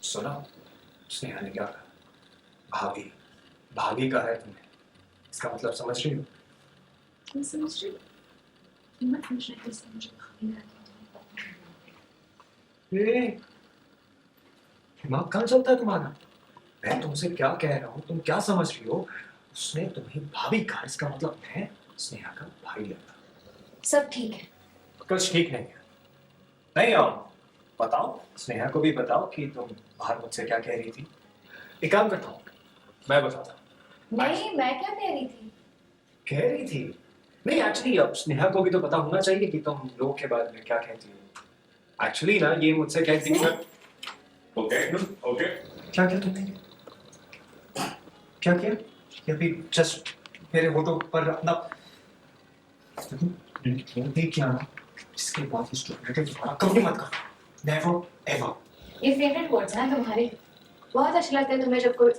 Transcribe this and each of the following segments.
सुना स्नेहा ने क्या कहा? भाभी भाभी कहा है तुमने, इसका मतलब समझ रही हो? मैं समझ रही हूँ। मत पूछना कि इसने मुझे भाभी कहा था। ए, दिमाग कहाँ चलता है तुम्हारा? मैं तुमसे क्या कह रहा हूँ, तुम क्या समझ रही हो? उसने तुम्हें भाभी कहा, इसका मतलब मैं स्नेहा का भाई लगता। सब ठीक है। कुछ ठीक नहीं है। नहीं बताओ, स्नेहा को भी बताओ कि तुम बाहर मुझसे क्या कह रही थी। एक काम करता हूँ, मैं बताता हूँ। नहीं, मैं क्या कह रही थी? कह रही थी नहीं, एक्चुअली अब स्नेहा को भी तो पता होना चाहिए कि तुम लोग के बारे में क्या कहती हो। एक्चुअली ना ये मुझसे कहती थी। Okay okay. क्या किया तुमने? क्या किया? ये अभी जस्ट मेरे होठों पर अपना देख किया ना, इसके बाद इस स्टूडेंट दोबारा कभी मत कर। Never ever. ये फेवरेट वर्ड्स हैं तुम्हारे। बहुत अच्छा लगता है तुम्हें जब कोई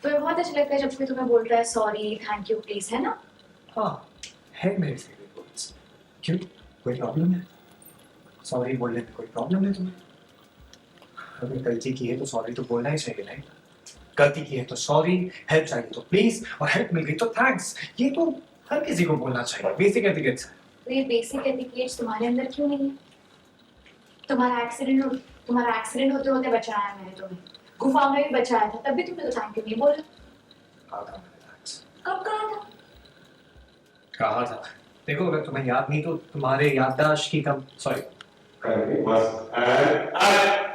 तुम्हें बहुत अच्छा लगता है जब कोई तुम्हें बोल रहा है सॉरी, थैंक यू, प्लीज, है ना? हाँ, है मेरे फेवरेट वर्ड्स। क्यों, कोई प्रॉब्लम है? सॉरी बोलने में कोई प्रॉब्लम है तुम्हें? अगर गलती की है तो सॉरी तो बोलना ही चाहिए नहीं? गलती की है तो सॉरी, हेल्प चाहिए तो प्लीज, और हेल्प मिल गई तो थैंक्स। ये तो हर किसी को बोलना चाहिए, बेसिक एटिकेट्स है। तो ये बेसिक एटिकेट्स तुम्हारे अंदर क्यों नहीं है? तुम्हारा एक्सीडेंट होते होते बचाया मैंने तुम्हें। गुफा में भी बचाया था, तब भी तुमने तो थैंक यू नहीं बोला। कहा था मैंने थैंक्स। कब कहा था? कहा था। देखो, अगर तुम्हें याद नहीं तो तुम्हारे याददाश्त की कम, सॉरी,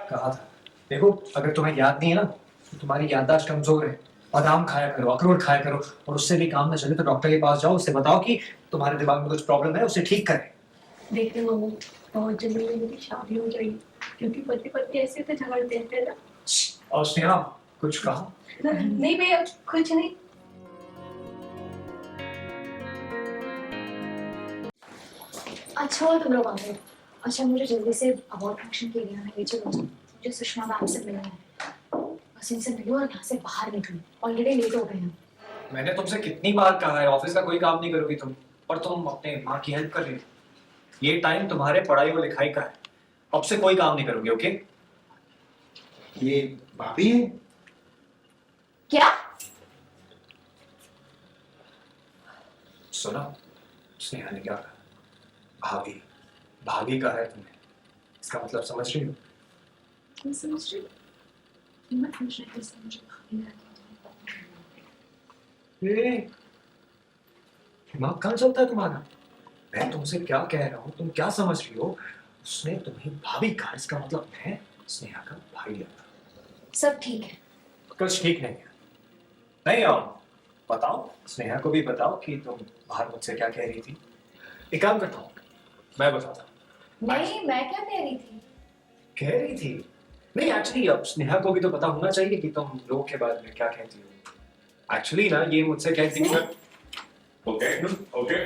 कहा था। देखो, अगर तुम्हें याद नहीं है ना तो तुम्हारी याददाश्त कमजोर है। बादाम खाया करो, अखरोट खाया करो, और उससे भी काम न चले तो डॉक्टर के पास जाओ, उससे बताओ कि तुम्हारे दिमाग में कुछ प्रॉब्लम है, उसे ठीक करें। देख रहे हो, बहुत जल्दी मेरी शादी हो जाएगी, क्योंकि पति पत्नी ऐसे तो झगड़ते हैं ना। और स्नेहा, कुछ कहा? नहीं भैया, कुछ नहीं। अच्छा हुआ तुम लोग आ गए। अच्छा, मुझे जल्दी से अवार्ड फंक्शन के लिए आना चलो। मुझे सुषमा मैम से मिलना है। बस इनसे मिलो और यहाँ से बाहर निकलो, ऑलरेडी लेट हो गए हैं। मैंने तुमसे कितनी बार कहा है ऑफिस का कोई काम नहीं करोगी तुम, और तुम अपने माँ की हेल्प कर रही हो। ये टाइम तुम्हारे पढ़ाई और लिखाई का है, अब से कोई काम नहीं करोगे, ओके? ये भाभी है? क्या? सुना स्नेहा ने क्या कहा? भाभी भाभी कहा है तुमने, इसका मतलब समझ रही हो? मैं समझ रही हूँ। मत पूछना कि इसने मुझे भाभी कहा था। ए, दिमाग कहाँ चलता है तुम्हारा? मैं तुमसे क्या कह रहा हूँ, तुम क्या समझ रही हो? उसने तुम्हें भाभी कहा, इसका मतलब मैं स्नेहा का भाई लगता। सब ठीक है। कुछ ठीक नहीं है। नहीं बताओ, स्नेहा को भी बताओ कि तुम बाहर मुझसे क्या कह रही थी। एक काम करता हूँ, मैं बताता हूँ। नहीं, मैं क्या कह रही थी? कह रही थी नहीं, एक्चुअली अब स्नेहा को भी तो पता होना चाहिए कि तुम लोग के बारे में क्या कहती हो। एक्चुअली ना ये मुझसे कहती थी। Okay okay.